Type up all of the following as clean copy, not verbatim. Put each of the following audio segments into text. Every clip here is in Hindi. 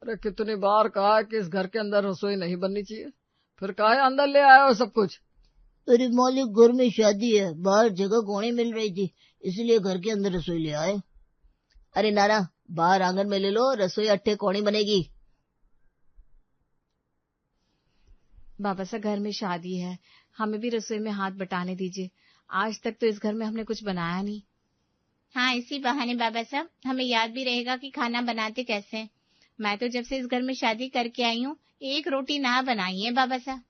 अरे कितनी बार कहा है कि इस घर के अंदर रसोई नहीं बननी चाहिए, फिर काहे अंदर ले आए हो सब कुछ। अरे मालिक, घर में शादी है, बाहर जगह कोनी मिल रही थी, इसलिए घर के अंदर रसोई ले आए। अरे नाना, बाहर आंगन में ले लो, रसोई अट्ठे कोनी बनेगी। बाबा साहब घर में शादी है, हमें भी रसोई में हाथ बटाने दीजिए। आज तक तो इस घर में हमने कुछ बनाया नहीं। हाँ, इसी बहाने बाबा साहब हमें याद भी रहेगा कि खाना बनाते कैसे हैं। मैं तो जब से इस घर में शादी करके आई हूँ, एक रोटी ना बनाई है बाबा साहब।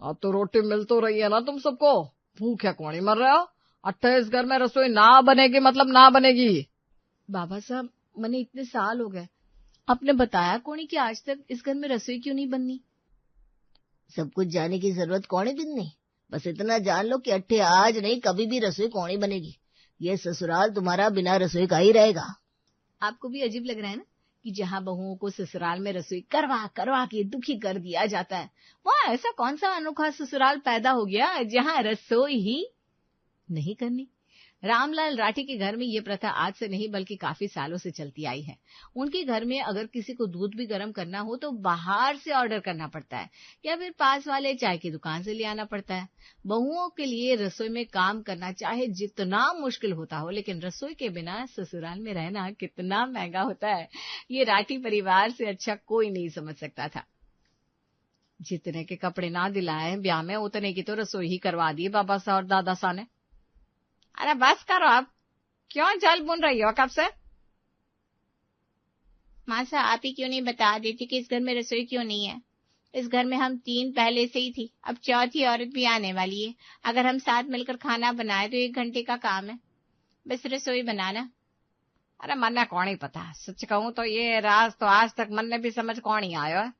अब तो रोटी मिल तो रही है ना तुम सबको, भूखे कौड़ी मर रहे हो। अट्ठे इस घर में रसोई ना बनेगी मतलब ना बनेगी। बाबा साहब मैंने इतने साल हो गए, आपने बताया कौन कि आज तक इस घर में रसोई क्यों नहीं बननी। सब कुछ जाने की जरूरत कोनी बिन्नी, बस इतना जान लो कि अट्ठे आज नहीं कभी भी रसोई कोनी बनेगी। ये ससुराल तुम्हारा बिना रसोई का ही रहेगा। आपको भी अजीब लग रहा है ना कि जहाँ बहुओं को ससुराल में रसोई करवा करवा के दुखी कर दिया जाता है, वहाँ ऐसा कौन सा अनोखा ससुराल पैदा हो गया जहाँ रसोई ही नहीं करनी। रामलाल राठी के घर में ये प्रथा आज से नहीं बल्कि काफी सालों से चलती आई है। उनके घर में अगर किसी को दूध भी गर्म करना हो तो बाहर से ऑर्डर करना पड़ता है या फिर पास वाले चाय की दुकान से ले आना पड़ता है। बहुओं के लिए रसोई में काम करना चाहे जितना मुश्किल होता हो, लेकिन रसोई के बिना ससुराल में रहना कितना महंगा होता है, ये राठी परिवार से अच्छा कोई नहीं समझ सकता था। जितने के कपड़े ना दिलाए ब्याह में, उतने की तो रसोई ही करवा दी बाबा साहब और दादा साहब ने। अरे बस करो अब, क्यों जल बुन रही हो कब से। माँ साहब आप ही क्यों नहीं बता देती कि इस घर में रसोई क्यों नहीं है। इस घर में हम 3 पहले से ही थी, अब चौथी औरत भी आने वाली है। अगर हम साथ मिलकर खाना बनाए तो 1 घंटे का काम है, बस रसोई बनाना। अरे मन ने कौन ही पता, सच कहूँ तो ये राज तो आज तक मन ने भी समझ कौन ही आयो है।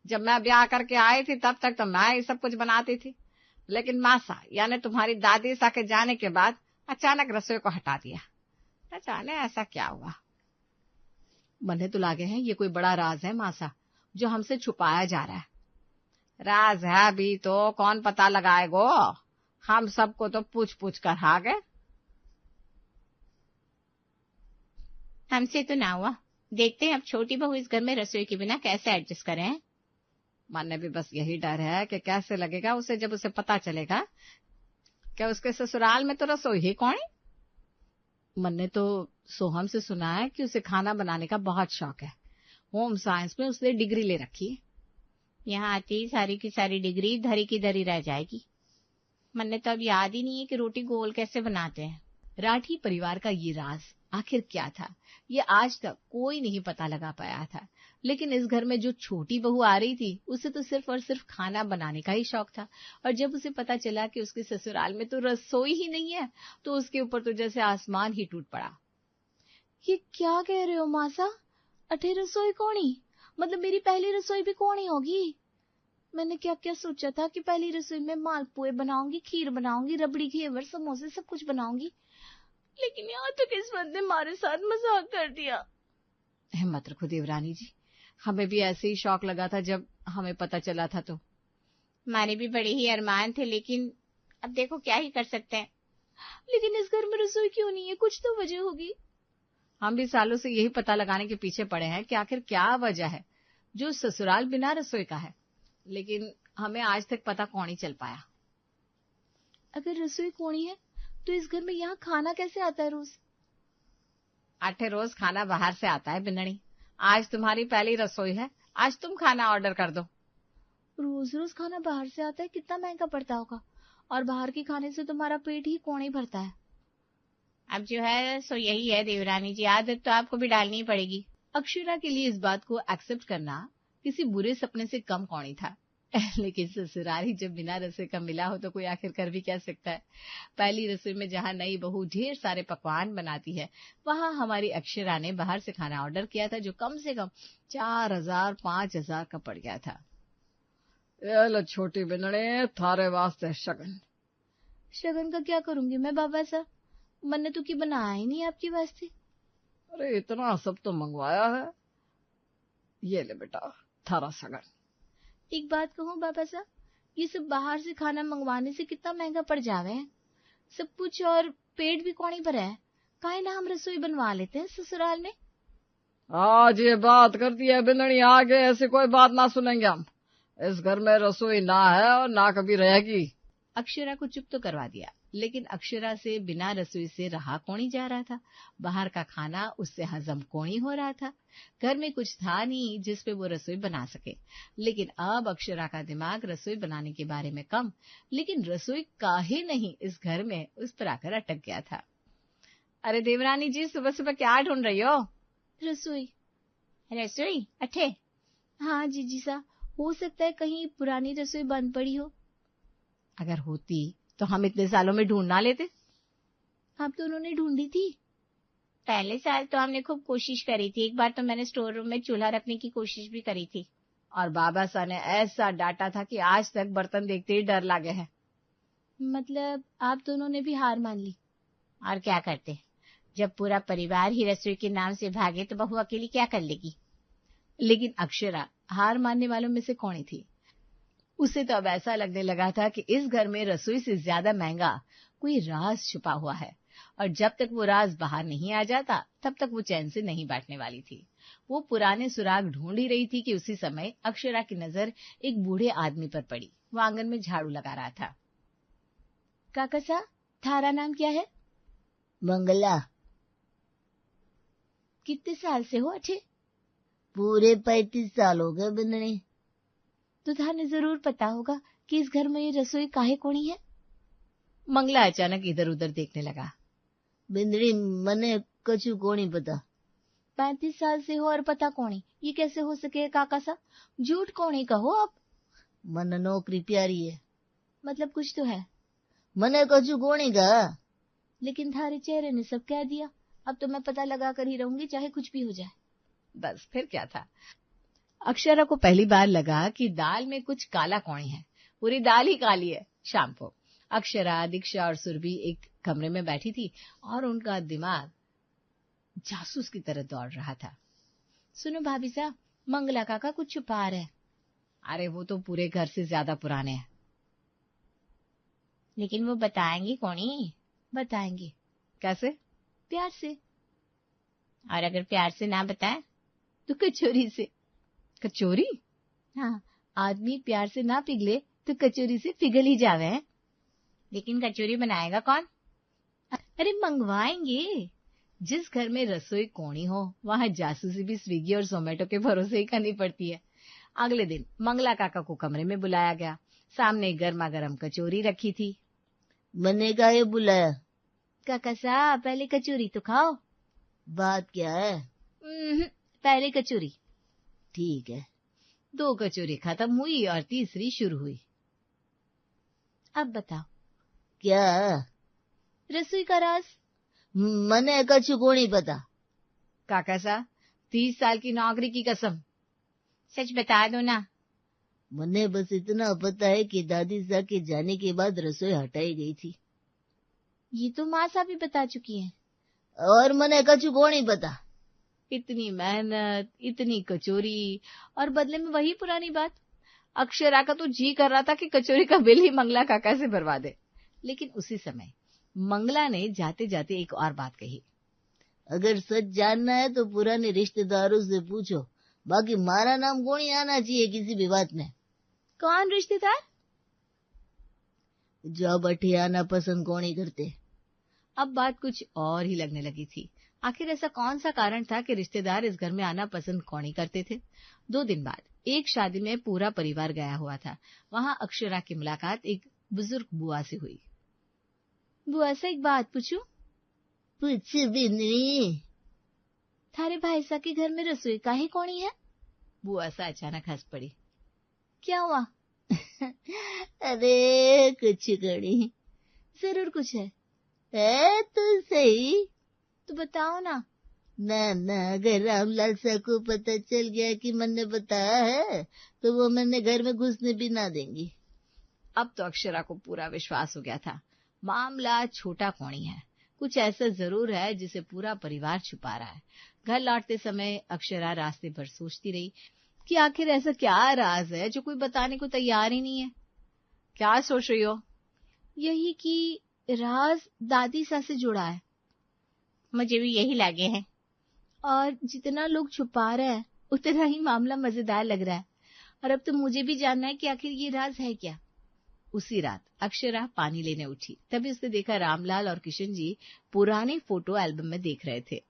जब मैं ब्याह करके आई थी तब तक तो मैं ही सब कुछ बनाती थी, लेकिन मासा यानी तुम्हारी दादी सा के जाने के बाद अचानक रसोई को हटा दिया। न जाने ऐसा क्या हुआ। मन्ने तो लागे हैं ये कोई बड़ा राज है मासा, जो हमसे छुपाया जा रहा है। राज है भी तो कौन पता लगाएगो, हम सबको तो पूछ पूछ कर आ गए। हमसे तो ना हुआ, देखते हैं अब छोटी बहू इस घर में रसोई के बिना कैसे एडजस्ट करें। मन ने भी बस यही डर है कि कैसे लगेगा उसे जब उसे पता चलेगा कि उसके ससुराल में तो रसोई ही कौन है। मन ने तो सोहम से सुना है कि उसे खाना बनाने का बहुत शौक है। होम साइंस में उसने डिग्री ले रखी है। यहाँ आती ही सारी की सारी डिग्री धरी की धरी रह जाएगी। मन ने तो अब याद ही नहीं है कि रोटी गोल कैसे बनाते हैं। राठी परिवार का ये राज आखिर क्या था, ये आज तक कोई नहीं पता लगा पाया था। लेकिन इस घर में जो छोटी बहू आ रही थी उसे तो सिर्फ और सिर्फ खाना बनाने का ही शौक था, और जब उसे पता चला कि उसके ससुराल में तो रसोई ही नहीं है तो उसके ऊपर तो जैसे आसमान ही टूट पड़ा। ये क्या कह रहे हो मासा, अठे रसोई कौनी, मतलब मेरी पहली रसोई भी कौनी होगी। मैंने क्या क्या सोचा था कि पहली रसोई में मालपुए बनाऊंगी, खीर बनाऊंगी, रबड़ी घेवर समोसे सब कुछ बनाऊंगी, लेकिन यहाँ तो किस्मत ने हमारे साथ मजाक कर दिया। हिम्मत रखो देवरानी जी, हमें भी ऐसे ही शौक लगा था जब हमें पता चला था। तो हमारे भी बड़े ही अरमान थे, लेकिन अब देखो क्या ही कर सकते हैं। लेकिन इस घर में रसोई क्यों नहीं है, कुछ तो वजह होगी। हम भी सालों से यही पता लगाने के पीछे पड़े हैं कि आखिर क्या वजह है जो ससुराल बिना रसोई का है, लेकिन हमें आज तक पता कौन ही चल पाया। अगर रसोई कौन है तो इस घर में यहाँ खाना कैसे आता है रोज। आठे रोज खाना बाहर से आता है बिन्नड़ी। आज तुम्हारी पहली रसोई है, आज तुम खाना ऑर्डर कर दो। रोज रोज खाना बाहर से आता है, कितना महंगा पड़ता होगा, और बाहर के खाने से तुम्हारा पेट ही कौन ही भरता है। अब जो है सो यही है देवरानी जी, आदत तो आपको भी डालनी पड़ेगी। अक्षरा के लिए इस बात को एक्सेप्ट करना किसी बुरे सपने से कम कौन ही था। लेकिन ससुराल ही जब बिना रसोई का मिला हो तो कोई आखिर कर भी क्या सकता है। पहली रसोई में जहाँ नई बहू ढेर सारे पकवान बनाती है, वहाँ हमारी अक्षरा ने बाहर से खाना ऑर्डर किया था जो कम से कम 4,000-5,000 का पड़ गया था। ये लो छोटी बिनड़े, थारे वास्ते शगन। शगन का क्या करूंगी मैं बाबा साहब, मैंने तो की बनाया ही नहीं आपके वास्ते। अरे इतना सब तो मंगवाया है, ये ले बेटा थारा शगन। एक बात कहूँ बाबा साहब, ये सब बाहर से खाना मंगवाने से कितना महंगा पड़ जावे है सब कुछ, और पेट भी कौन ही भरा है। काहे ना हम रसोई बनवा लेते हैं ससुराल में। आज ये बात करती है बिंदनी, आगे ऐसी कोई बात ना सुनेंगे हम। इस घर में रसोई ना है और ना कभी रहेगी। अक्षरा को चुप तो करवा दिया, लेकिन अक्षरा से बिना रसोई से रहा कौन ही जा रहा था। बाहर का खाना उससे हजम कौन ही हो रहा था। घर में कुछ था नहीं जिस पे वो रसोई बना सके। लेकिन अब अक्षरा का दिमाग रसोई बनाने के बारे में कम, लेकिन रसोई काहे नहीं इस घर में उस पर आकर अटक गया था। अरे देवरानी जी, सुबह सुबह क्या ढूंढ रही हो? रसोई। रसोई अठे? हाँ जीजी सा, हो सकता है कहीं पुरानी रसोई बंद पड़ी हो। अगर होती तो हम इतने सालों में ढूंढ ना लेते। अब तो उन्होंने ढूंढी थी। पहले साल तो हमने खूब कोशिश करी थी। एक बार तो मैंने स्टोर रूम में चूल्हा रखने की कोशिश भी करी थी। और बाबा सा ने ऐसा डांटा था कि आज तक बर्तन देखते ही डर लगे है। मतलब आप दोनों ने भी हार मान ली? और क्या करते, जब पूरा परिवार ही रसोई के नाम से भागे तो बहू अकेली क्या कर लेगी। लेकिन अक्षरा हार मानने वालों में से कौन थी। उसे तो अब ऐसा लगने लगा था कि इस घर में रसोई से ज्यादा महंगा कोई राज छुपा हुआ है, और जब तक वो राज बाहर नहीं आ जाता तब तक वो चैन से नहीं बैठने वाली थी। वो पुराने सुराग ढूंढ ही रही थी कि उसी समय अक्षरा की नजर एक बूढ़े आदमी पर पड़ी। वो आंगन में झाड़ू लगा रहा था। काका सा, थारा नाम क्या है? मंगला। कितने साल से हो अठे? पूरे 35 साल हो गए बिंदनी। तो थाने जरूर पता होगा कि इस घर में ये रसोई काहे कोनी है। मंगला अचानक इधर उधर देखने लगा। बिंदनी, मने कछु कोनी पता। 35 साल से हो और पता कोनी, ये कैसे हो सके काका सा? झूठ कोनी कहो अब। मन नौकरी प्यारी है। मतलब कुछ तो है। मने कछु कोनी का। लेकिन थारे चेहरे ने सब कह दिया। अब तो मैं पता लगा कर ही रहूंगी, चाहे कुछ भी हो जाए। बस फिर क्या था। अक्षरा को पहली बार लगा कि दाल में कुछ काला कौड़ी है। पूरी दाल ही काली है। शाम को अक्षरा, दीक्षा और सुरभि एक कमरे में बैठी थी और उनका दिमाग जासूस की तरह दौड़ रहा था। सुनो भाभी साहब, मंगला काका कुछ छुपा रहे हैं। अरे वो तो पूरे घर से ज्यादा पुराने हैं। लेकिन वो बताएंगे कौनी? बताएंगे। कैसे? प्यार से। और अगर प्यार से ना बताए तो कचोरी से। कचोरी? हाँ, आदमी प्यार से ना पिघले तो कचोरी से पिघल ही जावे हैं। लेकिन कचोरी बनाएगा कौन? अरे मंगवाएंगे। जिस घर में रसोई कोनी हो वहां जासूसी भी स्विगी और जोमेटो के भरोसे ही करनी पड़ती है। अगले दिन मंगला काका को कमरे में बुलाया गया। सामने गर्मा गर्म कचोरी रखी थी। मने का ये बुलाया? काका साहब, पहले कचोरी तो खाओ। बात क्या है? पहले कचोरी। ठीक है। 2 कचोरी खत्म हुई और तीसरी शुरू हुई। अब बताओ क्या? रसोई का राज। मने कछु कोनी पता। काका सा, 30 साल की नौकरी की कसम, सच बता दो ना। मने बस इतना पता है कि दादी सा के जाने के बाद रसोई हटाई गई थी। ये तो माँ साहब भी बता चुकी हैं। और मने कछु कोनी पता। इतनी मेहनत, इतनी कचोरी, और बदले में वही पुरानी बात। अक्षरा का तो जी कर रहा था कि कचोरी का बिल ही मंगला काका से भरवा दे। लेकिन उसी समय मंगला ने जाते जाते एक और बात कही। अगर सच जानना है तो पुराने रिश्तेदारों से पूछो, बाकी मारा नाम कोनी आना चाहिए किसी भी बात में। कौन रिश्तेदार? जो अब अठे आना पसंद कोनी करते। अब बात कुछ और ही लगने लगी थी। आखिर ऐसा कौन सा कारण था कि रिश्तेदार इस घर में आना पसंद कौन ही करते थे। 2 दिन बाद एक शादी में पूरा परिवार गया हुआ था। वहां अक्षरा की मुलाकात एक बुजुर्ग बुआ से हुई। बुआ से एक बात पूछूं? पूछ बिंदनी। थारे भाई सा के घर में रसोई काहे कोनी है? बुआ सा अचानक हंस पड़ी। क्या हुआ? अरे कुछ कड़ी। जरूर कुछ है तो सही। तो बताओ ना। ना, अगर रामलाल सा को पता चल गया कि मैंने बताया है तो वो मैंने घर में घुसने भी ना देंगी। अब तो अक्षरा को पूरा विश्वास हो गया था। मामला छोटा कोनी है, कुछ ऐसा जरूर है जिसे पूरा परिवार छुपा रहा है। घर लौटते समय अक्षरा रास्ते भर सोचती रही कि आखिर ऐसा क्या राज है जो कोई बताने को तैयार ही नहीं है। क्या सोच रही हो? यही कि राज दादी सा से जुड़ा है। मुझे भी यही लगे है। और जितना लोग छुपा रहे हैं उतना ही मामला मजेदार लग रहा है। और अब तो मुझे भी जानना है कि आखिर ये राज है क्या। उसी रात अक्षरा पानी लेने उठी, तभी उसने देखा रामलाल और किशन जी पुराने फोटो एल्बम में देख रहे थे।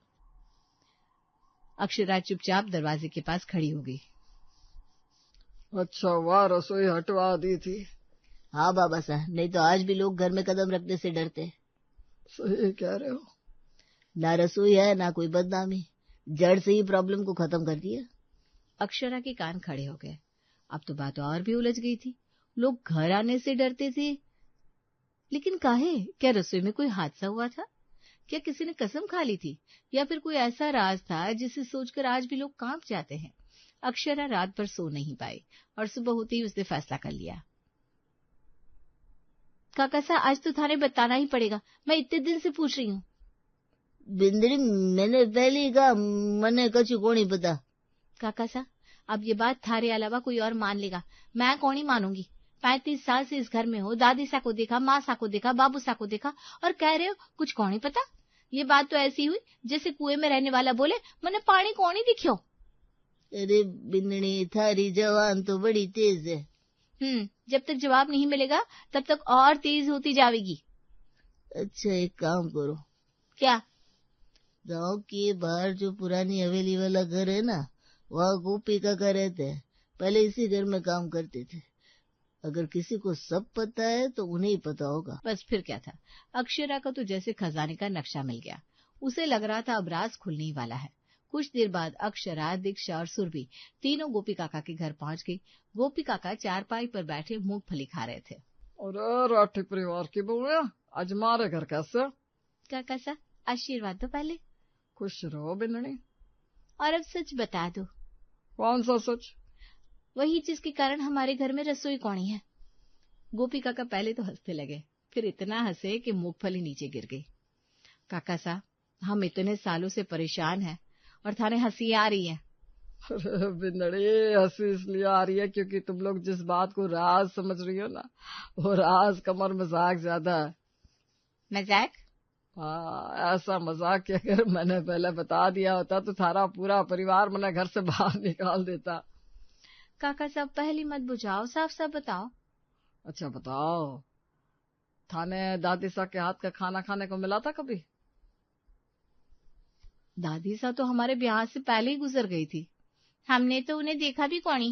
अक्षरा चुपचाप दरवाजे के पास खड़ी हो गई। अच्छा वाह, रसोई हटवा दी थी। हाँ बाबा साहब, नहीं तो आज भी लोग घर में कदम रखने से डरते। सही कह रहे हो। ना रसोई है ना कोई बदनामी, जड़ से ही प्रॉब्लम को खत्म कर दिया। अक्षरा के कान खड़े हो गए। अब तो बात और भी उलझ गई थी। लोग घर आने से डरते थे, लेकिन काहे? क्या रसोई में कोई हादसा हुआ था? क्या किसी ने कसम खा ली थी? या फिर कोई ऐसा राज था जिसे सोचकर आज भी लोग कांप जाते हैं? अक्षरा रात भर सो नहीं पाई और सुबह होते ही उसने फैसला कर लिया। काका साहब, आज तो थाने बताना ही पड़ेगा, मैं इतने दिन से पूछ रही हूँ। बिंदरी, मैंने पहले ही कहा, मने कछु को नहीं पता। काका साहब, अब ये बात थारे अलावा कोई और मान लेगा, मैं कौन ही मानूंगी। 35 साल से इस घर में हो, दादी सा को देखा, माँ सा को देखा, बाबू सा को देखा, और कह रहे हो कुछ कौन ही पता। ये बात तो ऐसी हुई जैसे कुएं में रहने वाला बोले मने पानी कौन ही दिखियो। अरे बिंदनी, थारी जवान तो बड़ी तेज है। जब तक जवाब नहीं मिलेगा तब तक और तेज होती जाएगी। अच्छा एक काम करो। क्या? गांव के बाहर जो पुरानी हवेली वाला घर है ना, वहाँ गोपी काका रहते हैं। पहले इसी घर में काम करते थे। अगर किसी को सब पता है तो उन्हें ही पता होगा। बस फिर क्या था। अक्षरा को तो जैसे खजाने का नक्शा मिल गया। उसे लग रहा था अब राज खुलने ही वाला है। कुछ देर बाद अक्षरा, दीक्षा और सुरभि तीनों गोपी काका के घर पहुंच गई। गोपी काका चारपाई पर बैठे मूंगफली खा रहे थे। अरे राठी परिवार की बहू है, आज हमारे घर कैसे? काका सा, आशीर्वाद दो पहले। खुश रहो बिंदनी। और अब सच बता दो। कौन सा सच? वही जिसके कारण हमारे घर में रसोई कौनी है। गोपी काका पहले तो हंसते लगे, फिर इतना हंसे कि मूंगफली नीचे गिर गई। काका साहब, हम इतने सालों से परेशान हैं और थाने हंसी आ रही है। अरे बिंदड़ी, हंसी इसलिए आ रही है क्योंकि तुम लोग जिस बात को राज समझ रही हो ना, वो राज कमर मजाक ज्यादा है। मजाक? हाँ, ऐसा मजाक कि अगर मैंने पहले बता दिया होता तो थारा पूरा परिवार मैंने घर से बाहर निकाल देता। काका साहब, पहली मत बुझाओ, साफ साफ बताओ। अच्छा बताओ, थाने दादी सा के हाथ का खाना खाने को मिला था कभी? दादी सा तो हमारे ब्याह से पहले ही गुजर गई थी। हमने तो उन्हें देखा भी कौनी।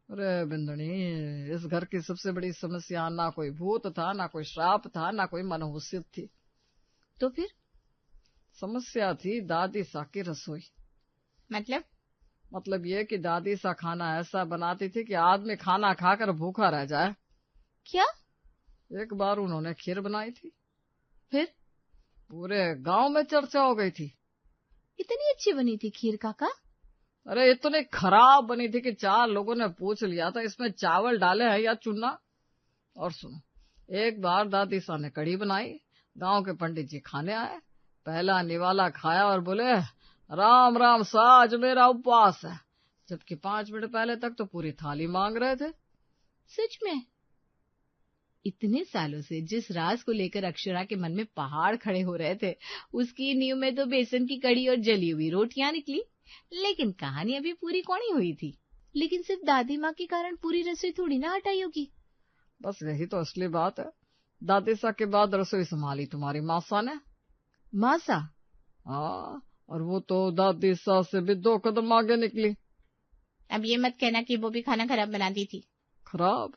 अरे बिंदनी, इस घर की सबसे बड़ी समस्या ना कोई भूत था, ना कोई श्राप था, ना कोई मनहूसियत थी। तो फिर? समस्या थी दादी सा की रसोई। मतलब ये कि दादी सा खाना ऐसा बनाती थी कि आदमी खाना खाकर भूखा रह जाए। क्या? एक बार उन्होंने खीर बनाई थी, फिर पूरे गांव में चर्चा हो गई थी। इतनी अच्छी बनी थी खीर काका? अरे इतनी खराब बनी थी कि 4 लोगों ने पूछ लिया था इसमें चावल डाले हैं या चूना। और सुनो, एक बार दादी सा ने कढ़ी बनाई, गांव के पंडित जी खाने आए, पहला निवाला खाया और बोले राम राम सा, आज मेरा उपवास है, जबकि 5 मिनट पहले तक तो पूरी थाली मांग रहे थे। सच में? इतने सालों से जिस राज को लेकर अक्षरा के मन में पहाड़ खड़े हो रहे थे, उसकी नींव में तो बेसन की कड़ी और जली हुई रोटियां निकली। लेकिन कहानी अभी पूरी कौन ही हुई थी। लेकिन सिर्फ दादी माँ के कारण पूरी रसोई थोड़ी ना हटाई होगी। बस यही तो असली बात है। दादी सा के बाद रसोई संभाली तुम्हारी मासा ने। मासा? हाँ, और वो तो दादी सा से भी 2 कदम आगे निकली। अब ये मत कहना कि वो भी खाना खराब बनाती थी। खराब?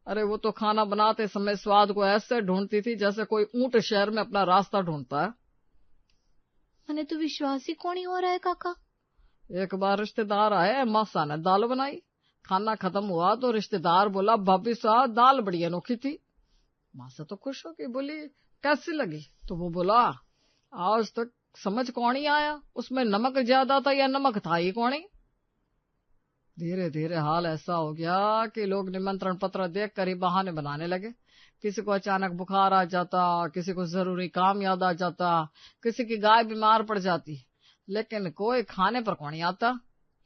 अरे वो तो खाना बनाते समय स्वाद को ऐसे ढूंढती थी जैसे कोई ऊंट शहर में अपना रास्ता ढूंढता है। मैंने तो विश्वास ही कौन ही हो रहा है काका। एक बार रिश्तेदार आए, मासा ने दाल बनाई, खाना खत्म हुआ तो रिश्तेदार बोला भाभी साहब दाल बड़ी अनोखी थी। मासा तो खुश हो गई, बोली कैसी लगी? तो वो बोला आज तक समझ कौन ही आया, उसमें नमक ज्यादा था या नमक था ही कौन ही। धीरे धीरे हाल ऐसा हो गया कि लोग निमंत्रण पत्र देखकर ही बहाने बनाने लगे। किसी को अचानक बुखार आ जाता, किसी को जरूरी काम याद आ जाता, किसी की गाय बीमार पड़ जाती, लेकिन कोई खाने पर कौन ही आता।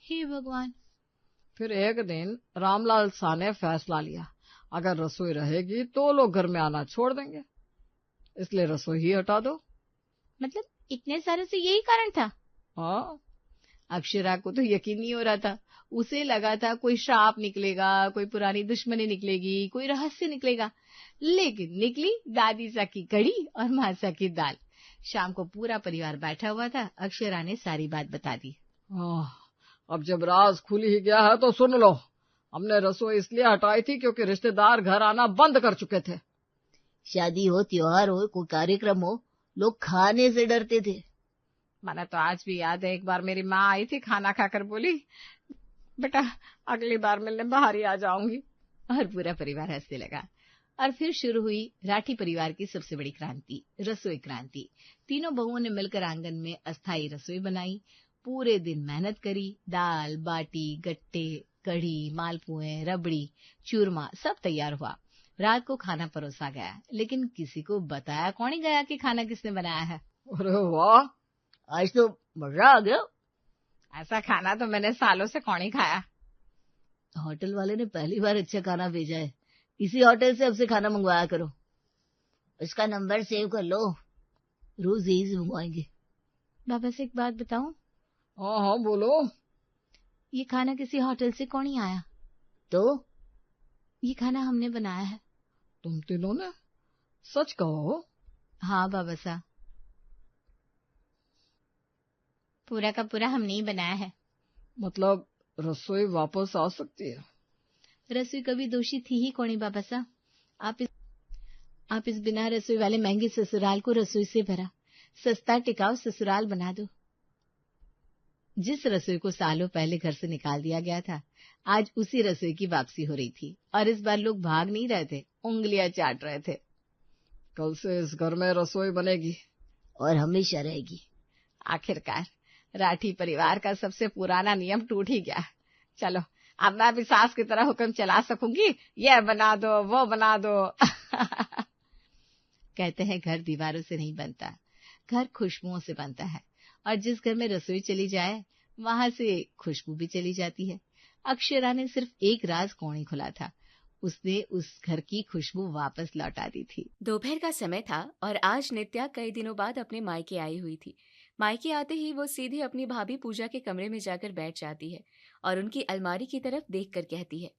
हे भगवान। फिर एक दिन रामलाल सा ने फैसला लिया, अगर रसोई रहेगी तो लोग घर में आना छोड़ देंगे, इसलिए रसोई ही हटा दो। मतलब इतने सालों से यही कारण था? हाँ, अक्षरा को तो यकीन नहीं हो रहा था। उसे लगा था कोई श्राप निकलेगा, कोई पुरानी दुश्मनी निकलेगी, कोई रहस्य निकलेगा, लेकिन निकली दादी सा की कड़ी और माँ सा की दाल। शाम को पूरा परिवार बैठा हुआ था। अक्षरा ने सारी बात बता दी। अब जब राज खुल ही गया है तो सुन लो। हमने रसोई इसलिए हटाई थी क्योंकि रिश्तेदार घर आना बंद कर चुके थे। शादी हो, त्योहार हो, कोई कार्यक्रम हो, लोग खाने से डरते थे। मैंने तो आज भी याद है, एक बार मेरी माँ आई थी, खाना खाकर बोली, बेटा अगली बार मिलने बाहर ही आ जाऊंगी। और पूरा परिवार हंसने लगा। और फिर शुरू हुई राठी परिवार की सबसे बड़ी क्रांति, रसोई क्रांति। तीनों बहुओं ने मिलकर आंगन में अस्थायी रसोई बनाई। पूरे दिन मेहनत करी। दाल, बाटी, गट्टे, कढ़ी, मालपुए, रबड़ी, चूरमा सब तैयार हुआ। रात को खाना परोसा गया, लेकिन किसी को बताया कौन ही गया कि खाना किसने बनाया है। अरे वाह, आज तो मजा आ गया। ऐसा खाना तो मैंने सालों से कौन ही खाया। होटल वाले ने पहली बार अच्छा खाना भेजा है। इसी होटल से अब से खाना मंगवाया करो। इसका नंबर सेव कर लो, रोज यही से मंगवाएंगे। बाबा से एक बात बताऊं? हाँ बोलो। ये खाना किसी होटल से कौन ही आया। तो ये खाना हमने बनाया है। तुम तीनों ने? सच कहो। हाँ बाबा साहब, पूरा का पूरा हमने ही बनाया है। मतलब रसोई वापस आ सकती है? रसोई कभी दोषी थी ही कौन ही बाबा साहब। आप इस बिना रसोई वाले महंगे ससुराल को रसोई से भरा सस्ता टिकाऊ ससुराल बना दो। जिस रसोई को सालों पहले घर से निकाल दिया गया था, आज उसी रसोई की वापसी हो रही थी। और इस बार लोग भाग नहीं रहे थे, उंगलियां चाट रहे थे। कल से इस घर में रसोई बनेगी और हमेशा रहेगी। आखिरकार राठी परिवार का सबसे पुराना नियम टूट ही गया। चलो अब मैं भी सास की तरह हुक्म चला सकूंगी, ये बना दो, वो बना दो। कहते हैं घर दीवारों से नहीं बनता, घर खुशबुओं से बनता है। और जिस घर में रसोई चली जाए, वहां से खुशबू भी चली जाती है। अक्षरा ने सिर्फ एक राज कौन खुला था, उसने उस घर की खुशबू वापस लौटा दी थी। दोपहर का समय था और आज नित्या कई दिनों बाद अपने मायके आई हुई थी। मायके आते ही वो सीधे अपनी भाभी पूजा के कमरे में जाकर बैठ जाती है और उनकी अलमारी की तरफ देखकर कहती है,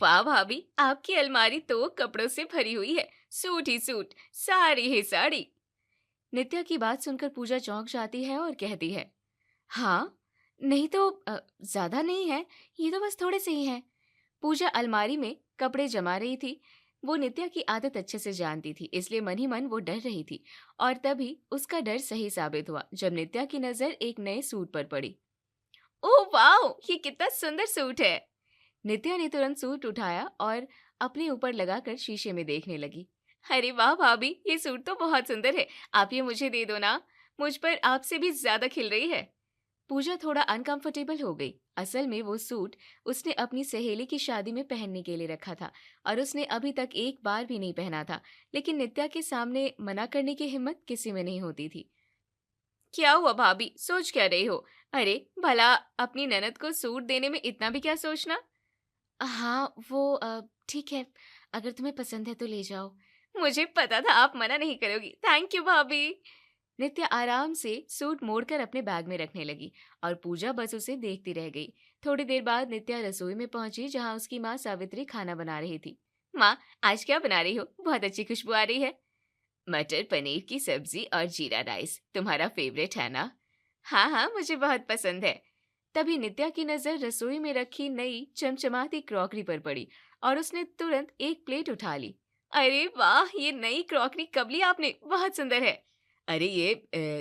वाह भाभी, आपकी अलमारी तो कपड़ों से भरी हुई है, सूट ही सूट, साड़ी ही साड़ी। नित्या की बात सुनकर पूजा चौंक जाती है और कहती है, हाँ नहीं तो ज्यादा नहीं है, ये तो बस थोड़े से ही हैं। पूजा अलमारी में कपड़े जमा रही थी। वो नित्या की आदत अच्छे से जानती थी, इसलिए मन ही मन वो डर रही थी। और तभी उसका डर सही साबित हुआ जब नित्या की नजर एक नए सूट पर पड़ी। ओह वाह, ये कितना सुंदर सूट है। नित्या ने तुरंत सूट उठाया और अपने ऊपर लगाकर शीशे में देखने लगी। अरे वाह भाभी, ये सूट तो बहुत सुंदर है, आप ये मुझे दे दो ना, मुझ पर आपसे भी ज्यादा खिल रही है। पूजा थोड़ा अनकंफर्टेबल हो गई। असल में वो सूट उसने अपनी सहेली की शादी में पहनने के लिए रखा था और उसने अभी तक एक बार भी नहीं पहना था, लेकिन नित्या के सामने मना करने की हिम्मत किसी में नहीं होती थी। क्या हुआ भाभी, सोच क्या रही हो? अरे भला अपनी ननद को सूट देने में इतना भी क्या सोचना। हाँ वो ठीक है, अगर तुम्हें पसंद है तो ले जाओ। मुझे पता था आप मना नहीं करोगी, थैंक यू भाभी। नित्या आराम से सूट मोड़कर अपने बैग में रखने लगी और पूजा बस उसे देखती रह गई। थोड़ी देर बाद नित्या रसोई में पहुंची जहां उसकी माँ सावित्री खाना बना रही थी। माँ, आज क्या बना रही हो? बहुत अच्छी खुशबू आ रही है। मटर पनीर की सब्जी और जीरा राइस, तुम्हारा फेवरेट है ना? हाँ हाँ, मुझे बहुत पसंद है। तभी नित्या की नजर रसोई में रखी नई चमचमाती क्रॉकरी पर पड़ी और उसने तुरंत एक प्लेट उठा ली। अरे वाह, ये नई क्रॉकरी कब ली आपने? बहुत सुंदर है। अरे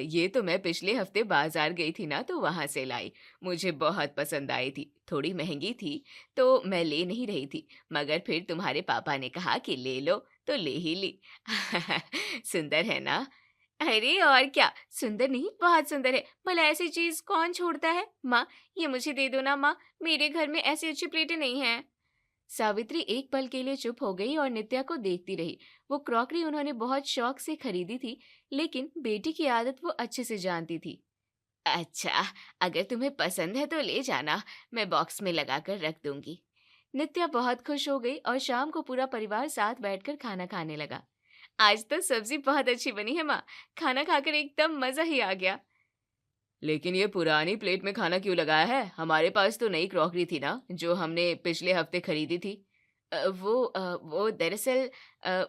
ये तो मैं पिछले हफ्ते बाजार गई थी ना, तो वहां से लाई। मुझे बहुत पसंद आई थी। थोड़ी महंगी थी तो मैं ले नहीं रही थी, मगर फिर तुम्हारे पापा ने कहा कि ले लो तो ले ही ली। सुंदर है ना? अरे और क्या, सुंदर नहीं बहुत सुंदर है। भला ऐसी चीज कौन छोड़ता है? माँ, ये मुझे दे दो ना माँ, मेरे घर में ऐसी अच्छी प्लेटें नहीं हैं। सावित्री एक पल के लिए चुप हो गई और नित्या को देखती रही। वो क्रॉकरी उन्होंने बहुत शौक से खरीदी थी, लेकिन बेटी की आदत वो अच्छे से जानती थी। अच्छा, अगर तुम्हें पसंद है तो ले जाना, मैं बॉक्स में लगा कर रख दूंगी। नित्या बहुत खुश हो गई और शाम को पूरा परिवार साथ बैठकर खाना खाने लगा। आज तो सब्जी बहुत अच्छी बनी है माँ, खाना खाकर एकदम मजा ही आ गया। लेकिन ये पुरानी प्लेट में खाना क्यों लगाया है? हमारे पास तो नई क्रॉकरी थी ना, जो हमने पिछले हफ्ते खरीदी थी। वो दरअसल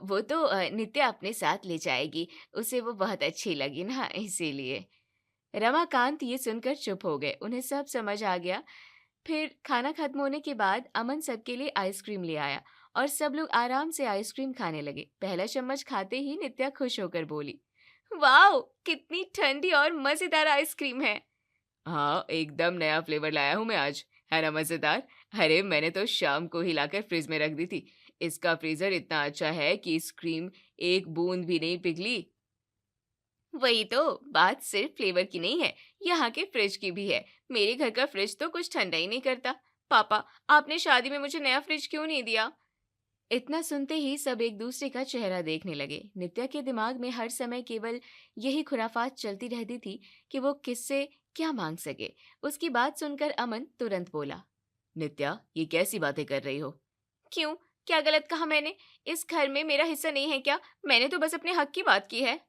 वो तो नित्या अपने साथ ले जाएगी, उसे वो बहुत अच्छी लगी ना, इसीलिए। रमाकांत ये सुनकर चुप हो गए, उन्हें सब समझ आ गया। फिर खाना खत्म होने के बाद अमन सबके लिए आइसक्रीम ले आया और सब लोग आराम से आइसक्रीम खाने लगे। पहला चम्मच खाते ही नित्या खुश होकर बोली, वाओ, कितनी ठंडी और मजेदार आइसक्रीम है। हाँ, एकदम नया फ्लेवर लाया हूँ मैं आज, है ना मजेदार? अरे मैंने तो शाम को ही लाकर फ्रिज में रख दी थी। इसका फ्रीजर इतना अच्छा है कि इस क्रीम एक बूंद भी नहीं पिघली। वही तो, बात सिर्फ फ्लेवर की नहीं है, यहाँ के फ्रिज की भी है। मेरे घर का फ्रिज तो कुछ ठंडा ही नहीं करता। पापा, आपने शादी में मुझे नया फ्रिज क्यों नहीं दिया? इतना सुनते ही सब एक दूसरे का चेहरा देखने लगे। नित्या के दिमाग में हर समय केवल यही खुराफात चलती रहती थी कि वो किससे क्या मांग सके। उसकी बात सुनकर अमन तुरंत बोला, नित्या, ये कैसी बातें कर रही हो? क्यों, क्या गलत कहा मैंने? इस घर में मेरा हिस्सा नहीं है क्या? मैंने तो बस अपने हक की बात की है।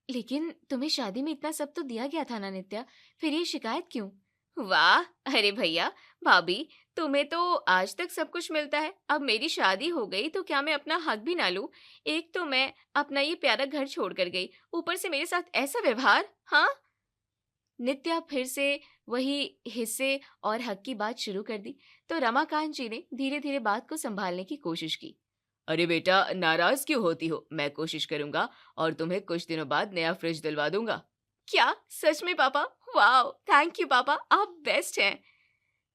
लेकिन तुम्हें शादी में इतना सब तो दिया गया था ना नित्या, फिर ये शिकायत क्यों? वाह, अरे भैया भाभी, तुम्हें तो आज तक सब कुछ मिलता है, अब मेरी शादी हो गई तो क्या मैं अपना हक भी ना लूं? एक तो मैं अपना ये प्यारा घर छोड़ कर गई, ऊपर से मेरे साथ ऐसा व्यवहार। हाँ, नित्या फिर से वही हिस्से और हक की बात शुरू कर दी तो रमाकांत जी ने धीरे धीरे बात को संभालने की कोशिश की। अरे बेटा, नाराज क्यों होती हो? मैं कोशिश करूंगा और तुम्हें कुछ दिनों बाद नया फ्रिज दिलवा दूंगा। क्या, सच में पापा? वाह, थैंक यू पापा, आप बेस्ट हैं।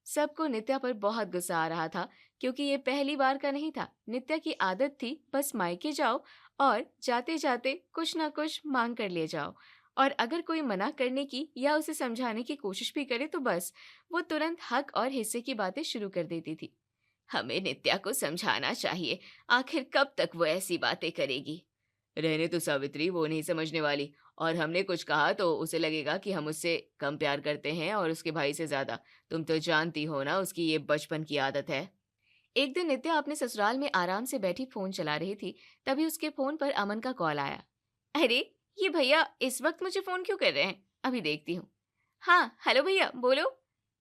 सबको नित्या पर बहुत गुस्सा आ रहा था, क्योंकि ये पहली बार का नहीं था। नित्या की आदत थी बस मायके जाओ और जाते जाते कुछ ना कुछ मांग कर ले जाओ, और अगर कोई मना करने की या उसे समझाने की कोशिश भी करे तो बस वो तुरंत हक और हिस्से की बातें शुरू कर देती थी। हमें नित्या को समझाना चाहिए, आखिर कब तक वो ऐसी बातें करेगी? रहने तो सावित्री, वो नहीं समझने वाली, और हमने कुछ कहा तो उसे लगेगा कि हम उससे कम प्यार करते हैं और उसके भाई से ज्यादा। तुम तो जानती हो ना, उसकी ये बचपन की आदत है। एक दिन नित्या अपने ससुराल में आराम से बैठी फोन चला रही थी, तभी उसके फोन पर अमन का कॉल आया। अरे, ये भैया इस वक्त मुझे फोन क्यों कर रहे हैं? अभी देखती हूँ। हाँ, हेलो भैया, बोलो।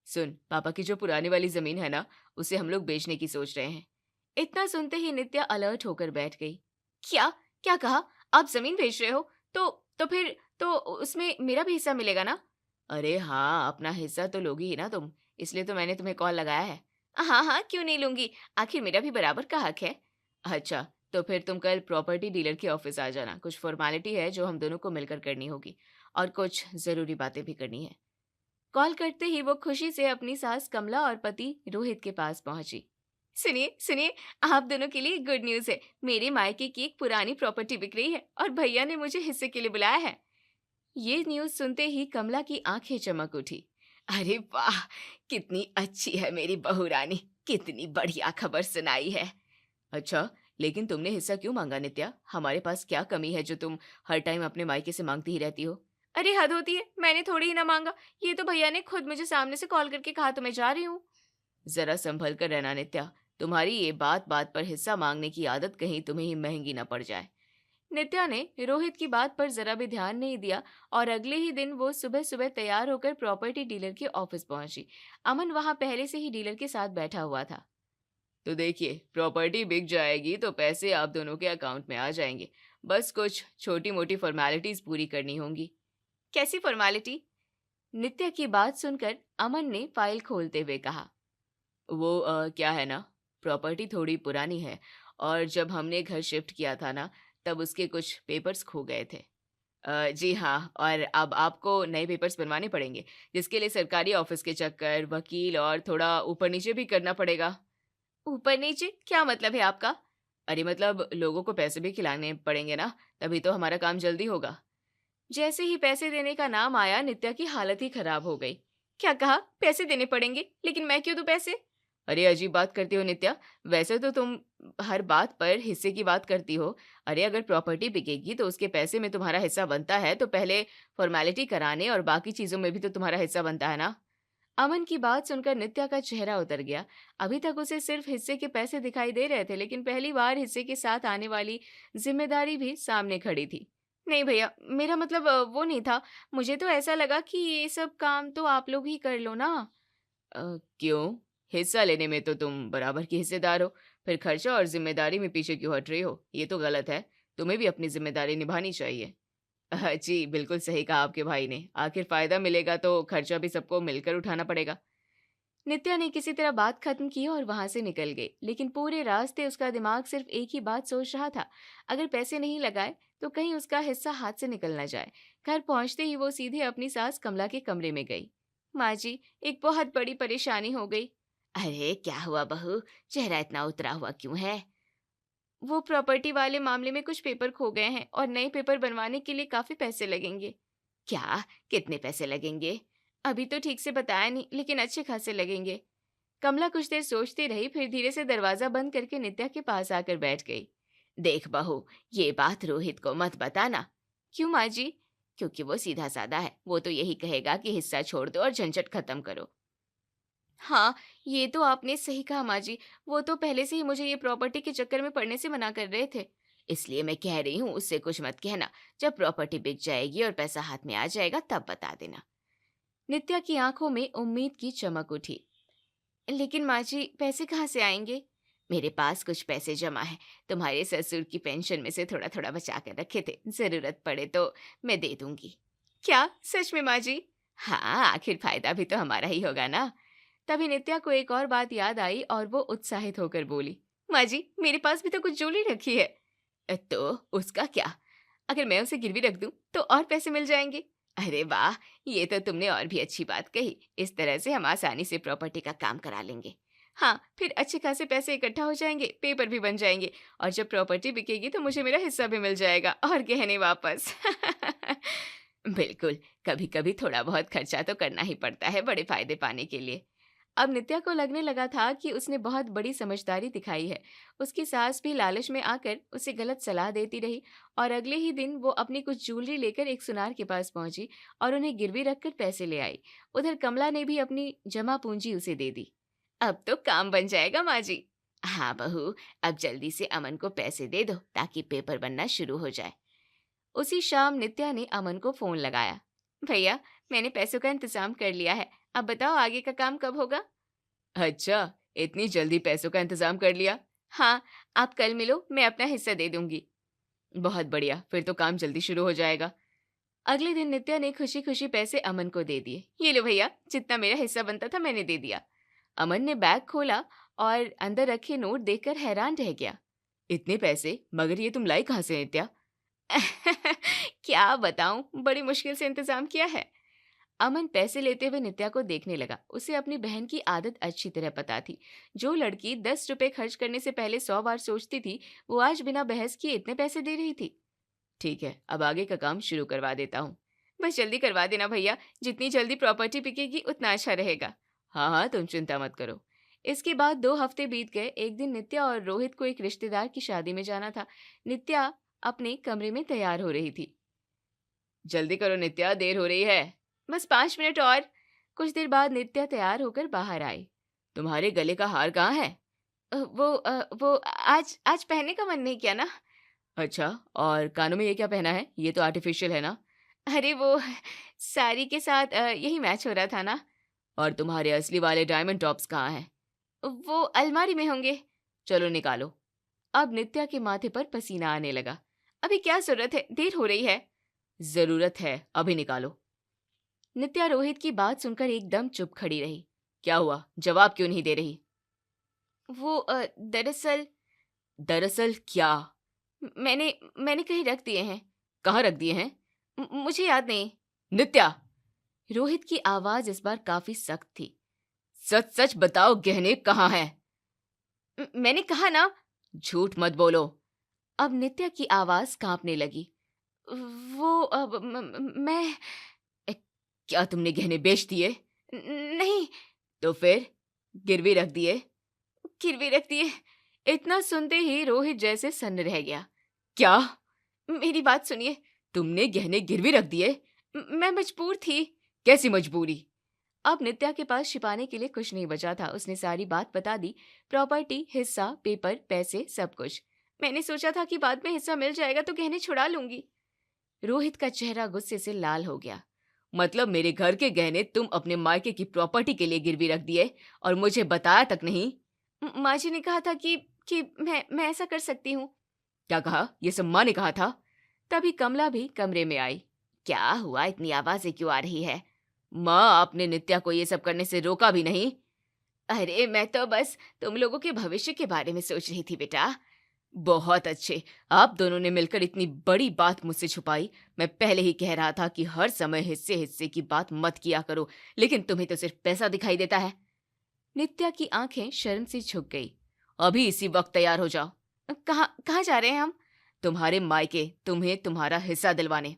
सुन, पापा की जो पुरानी वाली जमीन है ना, उसे हम लोग बेचने की सोच रहे हैं। इतना सुनते ही नित्या अलर्ट होकर बैठ गई। क्या क्या कहा? आप जमीन बेच रहे हो? तो फिर तो उसमें मेरा भी हिस्सा मिलेगा ना? अरे हाँ, अपना हिस्सा तो लोगी ही ना तुम, इसलिए तो मैंने तुम्हें कॉल लगाया है। हाँ हाँ, क्यों नहीं लूंगी, आखिर मेरा भी बराबर का हक है। अच्छा, तो फिर तुम कल प्रॉपर्टी डीलर के ऑफिस आ जाना। कुछ फॉर्मेलिटी है जो हम दोनों को मिलकर करनी होगी, और कुछ जरूरी बातें भी करनी है। कॉल करते ही वो खुशी से अपनी सास कमला और पति रोहित के पास पहुंची। सुनिए सुनिए, आप दोनों के लिए गुड न्यूज है। मेरे मायके की एक पुरानी प्रॉपर्टी बिक रही है और भैया ने मुझे हिस्से के लिए बुलाया है। ये न्यूज सुनते ही कमला की आंखें चमक उठी। अरे वाह, कितनी अच्छी है मेरी बहू रानी, कितनी बढ़िया खबर सुनाई है। अच्छा, लेकिन तुमने हिस्सा क्यों मांगा नित्या? हमारे पास क्या कमी है जो तुम हर टाइम अपने मायके से मांगती ही रहती हो? अरे हद होती है, मैंने थोड़ी ही ना मांगा, ये तो भैया ने खुद मुझे सामने से कॉल करके कहा तो मैं जा रही हूँ। जरा संभल कर रहना नित्या, तुम्हारी ये बात बात पर हिस्सा मांगने की आदत कहीं तुम्हें ही महंगी न पड़ जाए। नित्या ने रोहित की बात पर जरा भी ध्यान नहीं दिया और अगले ही दिन वो सुबह सुबह तैयार होकर प्रॉपर्टी डीलर के ऑफिस पहुंची। अमन वहां पहले से ही डीलर के साथ बैठा हुआ था। तो देखिए, प्रॉपर्टी बिक जाएगी तो पैसे आप दोनों के अकाउंट में आ जाएंगे, बस कुछ छोटी मोटी फॉर्मेलिटीज पूरी करनी होंगी। कैसी फॉर्मेलिटी? नित्या की बात सुनकर अमन ने फाइल खोलते हुए कहा। वो क्या है ना, प्रॉपर्टी थोड़ी पुरानी है और जब हमने घर शिफ्ट किया था ना, तब उसके कुछ पेपर्स खो गए थे। जी हाँ, और अब आपको नए पेपर्स बनवाने पड़ेंगे, जिसके लिए सरकारी ऑफिस के चक्कर, वकील और थोड़ा ऊपर नीचे भी करना पड़ेगा। ऊपर नीचे क्या मतलब है आपका? अरे मतलब लोगों को पैसे भी खिलाने पड़ेंगे ना, तभी तो हमारा काम जल्दी होगा। जैसे ही पैसे देने का नाम आया, नित्या की हालत ही खराब हो गई। क्या कहा? पैसे देने पड़ेंगे? लेकिन मैं क्यों दूं पैसे? अरे अजीब बात करती हो नित्या, वैसे तो तुम हर बात पर हिस्से की बात करती हो। अरे अगर प्रॉपर्टी बिकेगी तो उसके पैसे में तुम्हारा हिस्सा बनता है, तो पहले फॉर्मेलिटी कराने और बाकी चीजों में भी तो तुम्हारा हिस्सा बनता है ना। अमन की बात सुनकर नित्या का चेहरा उतर गया। अभी तक उसे सिर्फ हिस्से के पैसे दिखाई दे रहे थे, लेकिन पहली बार हिस्से के साथ आने वाली जिम्मेदारी भी सामने खड़ी थी। नहीं भैया, मेरा मतलब वो नहीं था। मुझे तो ऐसा लगा कि ये सब काम तो आप लोग ही कर लो ना। क्यों? हिस्सा लेने में तो तुम बराबर की हिस्सेदार हो, फिर खर्चा और जिम्मेदारी में पीछे क्यों हट रही हो? ये तो गलत है। तुम्हें भी अपनी जिम्मेदारी निभानी चाहिए। जी, बिल्कुल सही कहा आपके भाई ने। आखिर फायदा मिलेगा तो खर्चा भी सबको मिलकर उठाना पड़ेगा। नित्या ने किसी तरह बात खत्म की और वहां से निकल गई, लेकिन पूरे रास्ते उसका दिमाग सिर्फ एक ही बात सोच रहा था, अगर पैसे नहीं लगाए तो कहीं उसका हिस्सा हाथ से निकल न जाए। घर पहुंचते ही वो सीधे अपनी सास कमला के कमरे में गई। माँ जी, एक बहुत बड़ी परेशानी हो गई। अरे क्या हुआ बहू, चेहरा इतना उतरा हुआ क्यों है? वो प्रॉपर्टी वाले मामले में कुछ पेपर खो गए हैं और नए पेपर बनवाने के लिए काफी पैसे लगेंगे। क्या? कितने पैसे लगेंगे? अभी तो ठीक से बताया नहीं, लेकिन अच्छे खासे लगेंगे। कमला कुछ देर सोचती रही, फिर धीरे से दरवाजा बंद करके नित्या के पास आकर बैठ गई। देख बहू, ये बात रोहित को मत बताना। क्यों माँ जी? क्योंकि वो सीधा साधा है, वो तो यही कहेगा कि हिस्सा छोड़ दो और झंझट खत्म करो। हाँ, ये तो आपने सही कहा माँ जी। वो तो पहले से ही मुझे ये प्रॉपर्टी के चक्कर में पड़ने से मना कर रहे थे। इसलिए मैं कह रही हूँ, उससे कुछ मत कहना। जब प्रॉपर्टी बिक जाएगी और पैसा हाथ में आ जाएगा तब बता देना। नित्या की आंखों में उम्मीद की चमक उठी। लेकिन माँ जी, पैसे कहाँ से आएंगे? मेरे पास कुछ पैसे जमा है, तुम्हारे ससुर की पेंशन में से थोड़ा थोड़ा बचा कर रखे थे, जरूरत पड़े तो मैं दे दूंगी। क्या सच में माँ जी? हाँ, आखिर फायदा भी तो हमारा ही होगा ना। तभी नित्या को एक और बात याद आई और वो उत्साहित होकर बोली, माँ जी, मेरे पास भी तो कुछ ज्वेलरी रखी है। तो उसका क्या? अगर मैं उसे गिरवी रख दूं तो और पैसे मिल जाएंगे। अरे वाह, ये तो तुमने और भी अच्छी बात कही। इस तरह से हम आसानी से प्रॉपर्टी का काम करा लेंगे। हाँ, फिर अच्छे खासे पैसे इकट्ठा हो जाएंगे, पेपर भी बन जाएंगे और जब प्रॉपर्टी बिकेगी तो मुझे मेरा हिस्सा भी मिल जाएगा और गहने वापस। बिल्कुल, कभी कभी थोड़ा बहुत खर्चा तो करना ही पड़ता है बड़े फायदे पाने के लिए। अब नित्या को लगने लगा था कि उसने बहुत बड़ी समझदारी दिखाई है। उसकी सास भी लालच में आकर उसे गलत सलाह देती रही और अगले ही दिन वो अपनी कुछ ज्वेलरी लेकर एक सुनार के पास पहुंची और उन्हें गिरवी रखकर पैसे ले आई। उधर कमला ने भी अपनी जमा पूंजी उसे दे दी। अब तो काम बन जाएगा माँ जी। हाँ बहू, अब जल्दी से अमन को पैसे दे दो ताकि पेपर बनना शुरू हो जाए। उसी शाम नित्या ने अमन को फोन लगाया। भैया, मैंने पैसों का इंतजाम कर लिया है, अब बताओ आगे का काम कब होगा? अच्छा, इतनी जल्दी पैसों का इंतजाम कर लिया? हाँ, आप कल मिलो, मैं अपना हिस्सा दे दूंगी। बहुत बढ़िया, फिर तो काम जल्दी शुरू हो जाएगा। अगले दिन नित्या ने खुशी खुशी पैसे अमन को दे दिए। ये लो भैया, जितना मेरा हिस्सा बनता था मैंने दे दिया। अमन ने बैग खोला और अंदर रखे नोट देखकर हैरान रह गया। इतने पैसे? मगर ये तुम लाई कहाँ से नित्या? क्या बताऊं, बड़ी मुश्किल से इंतजाम किया है। अमन पैसे लेते हुए नित्या को देखने लगा। उसे अपनी बहन की आदत अच्छी तरह पता थी। जो लड़की 10 रुपए खर्च करने से पहले 100 बार सोचती थी, वो आज बिना बहस किए इतने पैसे दे रही थी। ठीक है, अब आगे का काम शुरू करवा देता हूँ। बस जल्दी करवा देना भैया, जितनी जल्दी प्रॉपर्टी बिकेगी उतना अच्छा रहेगा। हाँ हाँ, तुम चिंता मत करो। इसके बाद 2 हफ्ते बीत गए। एक दिन नित्या और रोहित को एक रिश्तेदार की शादी में जाना था। नित्या अपने कमरे में तैयार हो रही थी। जल्दी करो नित्या, देर हो रही है। बस 5 मिनट और। कुछ देर बाद नित्या तैयार होकर बाहर आई। तुम्हारे गले का हार कहाँ है? वो आज पहनने का मन नहीं किया ना। अच्छा, और कानों में ये क्या पहना है? ये तो आर्टिफिशियल है ना। अरे वो साड़ी के साथ यही मैच हो रहा था ना। और तुम्हारे असली वाले डायमंड टॉप्स कहाँ हैं? वो अलमारी में होंगे। चलो निकालो। अब नित्या के माथे पर पसीना आने लगा। अभी क्या जरूरत है, देर हो रही है। जरूरत है, अभी निकालो। नित्या रोहित की बात सुनकर एकदम चुप खड़ी रही। क्या हुआ, जवाब क्यों नहीं दे रही? वो दरअसल क्या? मैंने कहीं रख दिए हैं। कहाँ रख दिए हैं? मुझे याद नहीं। नित्या! रोहित की आवाज इस बार काफी सख्त थी। सच सच बताओ, गहने कहाँ हैं? मैंने कहा ना। झूठ मत बोलो। अब नित्या की आवाज कांपने लगी। मैं क्या तुमने गहने बेच दिए? नहीं। तो फिर गिरवी रख दिए? गिरवी रख दिए। इतना सुनते ही रोहित जैसे सन्न रह गया। क्या? मेरी बात सुनिए। तुमने गहने गिरवी रख दिए? मैं मजबूर थी। कैसी मजबूरी? अब नित्या के पास छिपाने के लिए कुछ नहीं बचा था। उसने सारी बात बता दी। प्रॉपर्टी, हिस्सा, पेपर, पैसे, सब कुछ। मैंने सोचा था कि बाद में हिस्सा मिल जाएगा तो गहने छुड़ा लूंगी। रोहित का चेहरा गुस्से से लाल हो गया। मतलब मेरे घर के गहने तुम अपने मायके की प्रॉपर्टी के लिए गिरवी रख दिए और मुझे बताया तक नहीं? माँ जी ने कहा था कि मैं ऐसा कर सकती हूँ। क्या कहा? ये सब माँ ने कहा था? तभी कमला भी कमरे में आई। क्या हुआ, इतनी आवाजें क्यों आ रही है? माँ, आपने नित्या को ये सब करने से रोका भी नहीं? अरे मैं तो बस तुम लोगों के भविष्य के बारे में सोच रही थी बेटा। बहुत अच्छे, आप दोनों ने मिलकर इतनी बड़ी बात मुझसे छुपाई। मैं पहले ही कह रहा था कि हर समय हिस्से हिस्से की बात मत किया करो, लेकिन तुम्हें तो सिर्फ पैसा दिखाई देता है। नित्या की आंखें शर्म से झुक गई। अभी इसी वक्त तैयार हो जाओ। कहाँ जा रहे हैं हम? तुम्हारे मायके, तुम्हें तुम्हारा हिस्सा दिलवाने।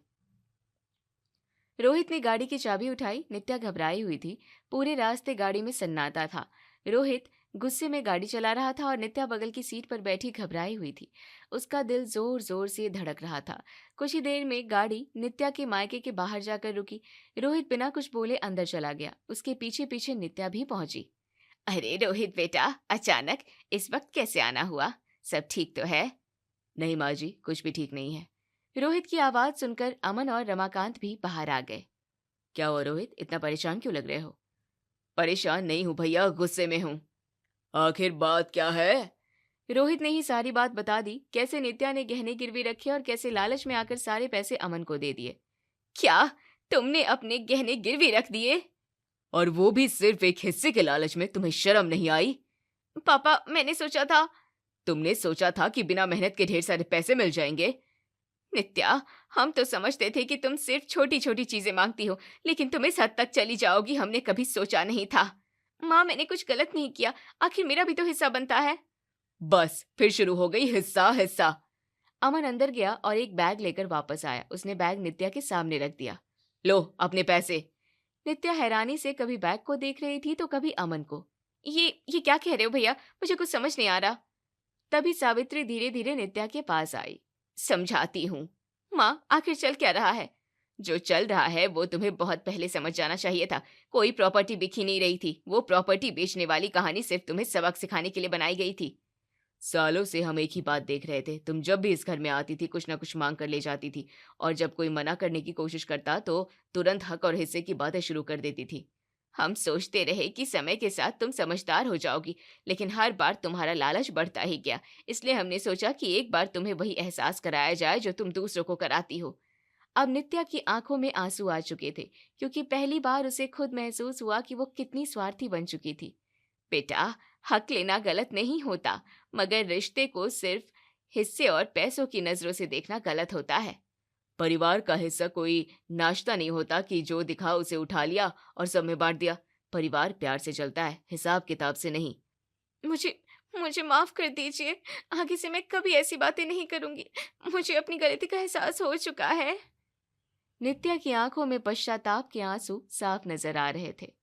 रोहित ने गाड़ी की चाबी उठाई। नित्या घबराई हुई थी। पूरे रास्ते गाड़ी में सन्नाटा था। रोहित गुस्से में गाड़ी चला रहा था और नित्या बगल की सीट पर बैठी घबराई हुई थी। उसका दिल जोर जोर से धड़क रहा था। कुछ ही देर में गाड़ी नित्या के मायके के बाहर जाकर रुकी। रोहित बिना कुछ बोले अंदर चला गया। उसके पीछे पीछे नित्या भी पहुंची। अरे रोहित बेटा, अचानक इस वक्त कैसे आना हुआ? सब ठीक तो है? नहीं माँ जी, कुछ भी ठीक नहीं है। रोहित की आवाज सुनकर अमन और रमाकांत भी बाहर आ गए। क्या हुआ रोहित, इतना परेशान क्यों लग रहे हो? परेशान नहीं हूँ भैया, गुस्से में हूँ। आखिर बात क्या है? रोहित ने ही सारी बात बता दी। कैसे नित्या ने गहने गिरवी रखे और कैसे लालच में आकर सारे पैसे अमन को दे दिए। क्या तुमने अपने गहने गिरवी रख दिए? और वो भी सिर्फ एक हिस्से के लालच में? तुम्हें शर्म नहीं आई? पापा, मैंने सोचा था। तुमने सोचा था कि बिना मेहनत के ढेर सारे पैसे मिल जाएंगे? नित्या, हम तो समझते थे कि तुम सिर्फ छोटी छोटी चीजें मांगती हो, लेकिन तुम इस हद तक चली जाओगी हमने कभी सोचा नहीं था। माँ, मैंने कुछ गलत नहीं किया। आखिर मेरा भी तो हिस्सा बनता है। बस फिर शुरू हो गई हिस्सा हिस्सा। अमन अंदर गया और एक बैग लेकर वापस आया। उसने बैग नित्या के सामने रख दिया। लो अपने पैसे। नित्या हैरानी से कभी बैग को देख रही थी तो कभी अमन को। ये क्या कह रहे हो भैया? मुझे कुछ समझ नहीं आ रहा। तभी सावित्री धीरे धीरे नित्या के पास आई। समझाती हूँ। माँ, आखिर चल क्या रहा है? जो चल रहा है वो तुम्हें बहुत पहले समझ जाना चाहिए था। कोई प्रॉपर्टी बिकी नहीं रही थी। वो प्रॉपर्टी बेचने वाली कहानी सिर्फ तुम्हें सबक सिखाने के लिए बनाई गई थी। सालों से हम एक ही बात देख रहे थे। तुम जब भी इस घर में आती थी कुछ ना कुछ मांग कर ले जाती थी, और जब कोई मना करने की कोशिश करता तो तुरंत हक और हिस्से की बातें शुरू कर देती थी। हम सोचते रहे कि समय के साथ तुम समझदार हो जाओगी, लेकिन हर बार तुम्हारा लालच बढ़ता ही गया। इसलिए हमने सोचा कि एक बार तुम्हें वही एहसास कराया जाए जो तुम दूसरों को कराती हो। अब नित्या की आंखों में आंसू आ चुके थे, क्योंकि पहली बार उसे खुद महसूस हुआ कि वो कितनी स्वार्थी बन चुकी थी। बेटा, हक लेना गलत नहीं होता, मगर रिश्ते को सिर्फ हिस्से और पैसों की नजरों से देखना गलत होता है। परिवार का हिस्सा कोई नाश्ता नहीं होता कि जो दिखा उसे उठा लिया और सब में बांट दिया। परिवार प्यार से चलता है, हिसाब किताब से नहीं। मुझे माफ कर दीजिए। आगे से मैं कभी ऐसी बातें नहीं करूंगी। मुझे अपनी गलती का एहसास हो चुका है। नित्या की आंखों में पश्चाताप के आंसू साफ नजर आ रहे थे।